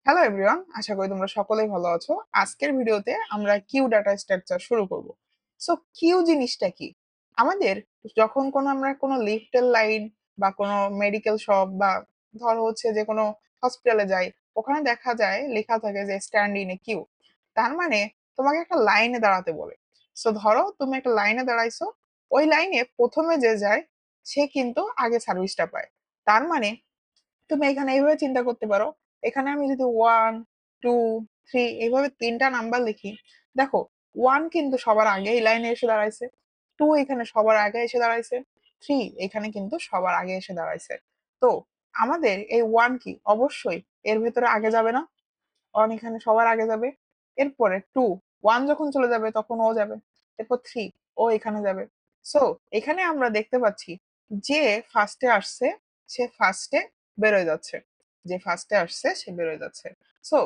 Hello everyone, আশা করি তোমরা সকলেই ভালো আছো। আজকের ভিডিওতে আমরা কিউ ডাটা স্ট্রাকচার শুরু করব। সো কিউ জিনিসটা কি? আমাদের যখন আমরা কোনো লিফটের লাইন বা কোনো মেডিকেল শপ বা ধরো হচ্ছে যে কোনো হসপিটালে যাই, ওখানে দেখা যায় লেখা থাকে যে স্ট্যান্ড ইন এ কিউ। তার মানে তোমাকে একটা লাইনে দাঁড়াতে বলে। সো ধরো তুমি একটা লাইনে দাঁড়াইছো, ওই লাইনে প্রথমে যে যায় সে কিন্তু আগে সার্ভিসটা পায়। তার মানে তুমি এখানে এইভাবে চিন্তা করতে পারো, এখানে আমি যদি 1, 2, 3 এইভাবে তিনটা নাম্বার লিখি, দেখো 1 কিন্তু সবার আগে এই লাইনে এসে দাঁড়াইছে, 2 এখানে সবার আগে এসে দাঁড়াইছে, 3 এখানে কিন্তু সবার আগে এসে দাঁড়াইছে। তো আমাদের এই 1 কি অবশ্যই এর ভেতরে আগে যাবে না? 1 এখানে সবার আগে যাবে। এরপরে 2, 1 যখন চলে যাবে তখন ও যাবে। এরপর 3, ও এখানে যাবে। সো এখানে আমরা দেখতে পাচ্ছি যে ফার্স্টে আসছে সে ফার্স্টে বেরোয় যাচ্ছে, যে ফার্স্টে আসছে সে বেরোয় যাচ্ছে। সো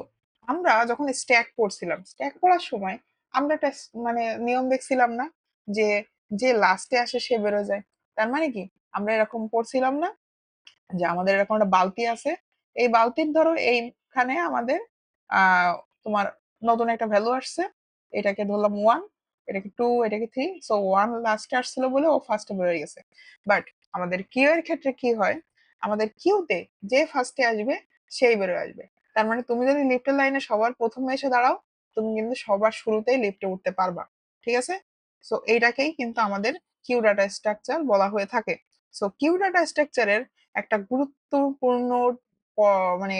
আমরা যখন স্ট্যাক পড়ছিলাম, স্ট্যাক পড়ার সময় আমরা একটা মানে নিয়ম দেখছিলাম না, যে যে লাস্টে আসে সে বেরোয় যায়। তার মানে কি আমরা এরকম পড়ছিলাম না যে আমাদের এরকম একটা বালতি আছে, এই বালতির ধরো এইখানে আমাদের আহ তোমার নতুন একটা ভ্যালু আসছে, এটাকে ধরলাম 1, এটাকে 2, এটাকে 3। সো 1 লাস্টে আসছিল বলে ও ফার্স্টে বেরোয় গেছে। বাট আমাদের কিউ এর ক্ষেত্রে কি হয়, আমাদের কিউতে যে ফার্স্টে আসবে সেই বেরোয় আসবে। তার মানে তুমি যদি লিফটের লাইনে সবার প্রথমে এসে দাঁড়াও, তুমি কিন্তু সবার শুরুতেই লিফটে উঠতে পারবা। ঠিক আছে? সো এইটাকেই কিন্তু আমাদের কিউ ডাটা স্ট্রাকচার বলা হয়ে থাকে। সো কিউ ডাটা স্ট্রাকচারের একটা গুরুত্বপূর্ণ মানে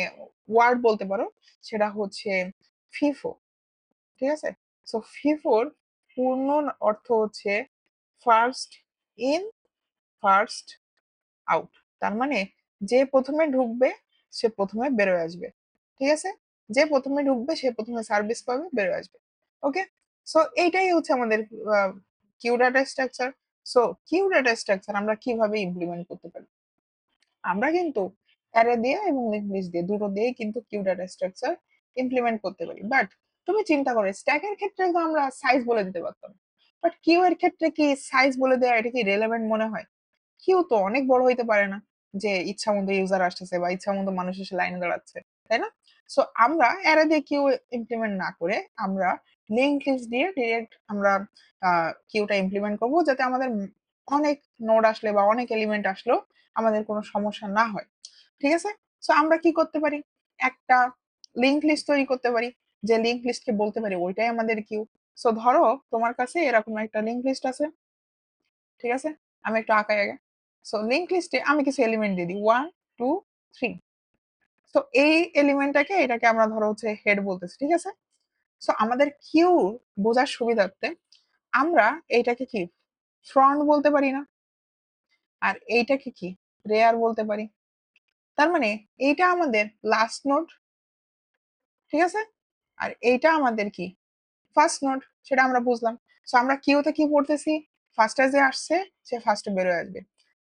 ওয়ার্ড বলতে পারো, সেটা হচ্ছে ফিফো। ঠিক আছে? সো ফিফোর পূর্ণ অর্থ হচ্ছে ফার্স্ট ইন, ফার্স্ট আউট। তার মানে যে প্রথমে ঢুকবে সে প্রথমে বেরোয় আসবে। ঠিক আছে? যে প্রথমে ঢুকবে সে প্রথমে সার্ভিস পাবে, বেরোয় আসবে। ওকে? সো এইটাই হচ্ছে আমাদের queue data structure. So queue data structure আমরা কিভাবে ইমপ্লিমেন্ট করতে পারি? আমরা কিন্তু অ্যারে দিয়ে এবং লিঙ্ক লিস্ট দিয়ে দুটো দিয়েই কিন্তু কিউ ডাটা স্ট্রাকচার ইমপ্লিমেন্ট করতে পারি। বাট তুমি চিন্তা করো, স্ট্যাকের ক্ষেত্রে তো আমরা সাইজ বলে দিতে পারতাম, বাট কিউ এর ক্ষেত্রে কি সাইজ বলে দেওয়া এটা কি রেলেভেন্ট মনে হয়? কিউ তো অনেক বড় হইতে পারে না, যে ইচ্ছা মতো ইউজার আসতেছে বা ইচ্ছা মতো মানুষ এসে লাইনে দাঁড়াচ্ছে, তাই না? সো আমরা অ্যারে দিয়ে কিউ ইমপ্লিমেন্ট না করে আমরা লিঙ্ক লিস্ট দিয়ে ডিরেক্ট আমরা কিউটা ইমপ্লিমেন্ট করবো, যাতে আমাদের অনেক নোড আসলে বা অনেক এলিমেন্ট আসলেও আমাদের কোনো সমস্যা না হয়। ঠিক আছে? সো আমরা কি করতে পারি, একটা লিংক লিস্ট তৈরি করতে পারি, যে লিংক লিস্টকে বলতে পারি ওইটাই আমাদের কিউ। সো ধরো তোমার কাছে এরকম একটা লিংক লিস্ট আছে। ঠিক আছে? আমি একটু আঁকাই আগে। সো লিংক লিস্টে আমি কিছু এলিমেন্ট দিয়ে দিই, 1, 2, 3। তো এই এলিমেন্টটাকে এটাকে আমরা ধরো হচ্ছে হেড বলতেছি। ঠিক আছে? সো আমাদের কিউ বোঝার সুবিধার্থে আমরা এইটাকে কি ফ্রন্ট বলতে পারি না, আর এইটাকে কি রেয়ার বলতে পারি। তার মানে এইটা আমাদের লাস্ট নোড। ঠিক আছে? আর এইটা আমাদের কি ফার্স্ট নোড, সেটা আমরা বুঝলাম। সো আমরা কিউতে কি পড়তেছি, ফার্স্টে যে আসছে সে ফার্স্টে বেরোয় আসবে।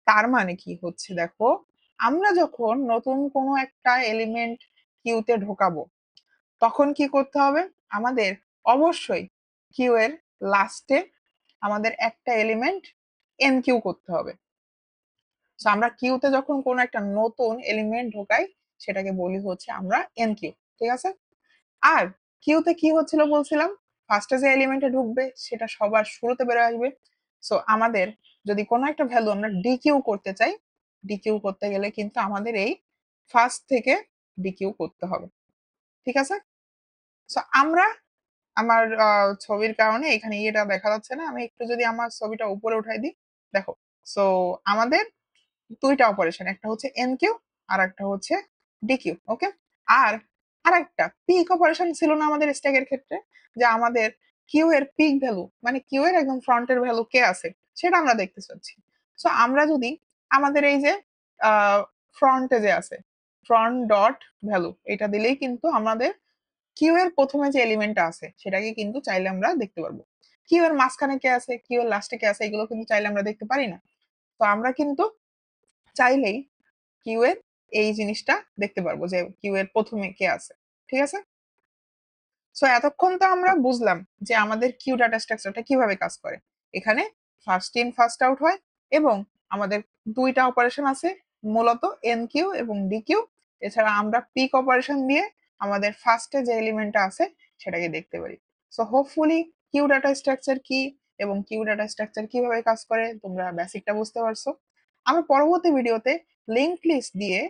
তার মানে কি হচ্ছে দেখো, আমরা যখন নতুন কোনো একটা এলিমেন্ট কিউতে ঢোকাবো, তখন কি করতে হবে, আমাদের অবশ্যই কিউ এর লাস্টে আমাদের একটা এলিমেন্ট এন কিউ করতে হবে। সো আমরা কিউতে যখন কোনো একটা নতুন এলিমেন্ট ঢোকাই, সেটাকে বলি হচ্ছে আমরা এন কিউ। ঠিক আছে? আর কিউতে কি হচ্ছিল বলছিলাম, ফার্স্টে যে এলিমেন্টে ঢুকবে সেটা সবার শুরুতে বেরো আসবে। সো আমাদের যদি কোনো একটা ভ্যালু আমরা ডিকিউ করতে চাই, ডিকিউ করতে গেলে কিন্তু আমাদের এই ফার্স্ট থেকে ডিকিউ করতে হবে। ঠিক আছে? সো আমরা আমার ছবির কারণে এখানে এটা দেখা যাচ্ছে না, আমি একটু যদি আমার ছবিটা উপরে উঠাই দিই, দেখো। সো আমাদের দুইটা অপারেশন, একটা হচ্ছে এন কিউ আর একটা হচ্ছে ডিকিউ। ওকে? আর আরেকটা পিক অপারেশন ছিল না আমাদের স্ট্যাকের ক্ষেত্রে, যে আমাদের কিউ এর পিক ভ্যালু মানে কিউ এর একদম ফ্রন্টের ভ্যালু কে আছে সেটা আমরা দেখতে চাচ্ছি। সো আমরা যদি আমাদের এই যে ফ্রন্টে যে আছে ফ্রন্ট ডট ভ্যালু, এটা দিলেই কিন্তু আমাদের কিউ এর প্রথমে যে এলিমেন্টটা আছে সেটাকে কিন্তু চাইলে আমরা দেখতে পারবো। কিউ এর মাঝখানে কে আছে, কিউ এর লাস্টে কে আছে, এগুলো কিন্তু চাইলে আমরা দেখতে পারি না। তো আমরা কিন্তু চাইলেই কিউ এর এই জিনিসটা দেখতে পারবো যে কিউ এর প্রথমে কে আছে। ঠিক আছে? সো এতক্ষণ তো আমরা বুঝলাম যে আমাদের কিউ ডাটা স্ট্রাকচারটা কিভাবে কাজ করে। এখানে ফার্স্ট ইন ফার্স্ট আউট হয়, এবং আমাদের দুইটা অপারেশন আছে, মূলত এন কিউ এবং ডি কিউ। এছাড়া আমরা পিক অপারেশন দিয়ে আমাদের ফার্স্টে যে এলিমেন্টটা আছে সেটাকে দেখতে পারি। So hopefully queue data structure কি এবং কিউ ডাটা স্ট্রাকচার কিভাবে কাজ করে তোমরা বেসিকটা বুঝতে পারছো। আমি পরবর্তী ভিডিওতে লিংক লিস্ট দিয়ে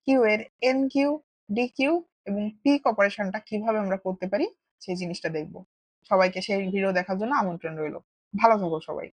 কিউ এর এন কিউ, ডি কিউ এবং পিক অপারেশনটা কিভাবে আমরা করতে পারি সেই জিনিসটা দেখব। সবাইকে সেই ভিডিও দেখার জন্য আমন্ত্রণ রইল। ভালো থাকো সবাই।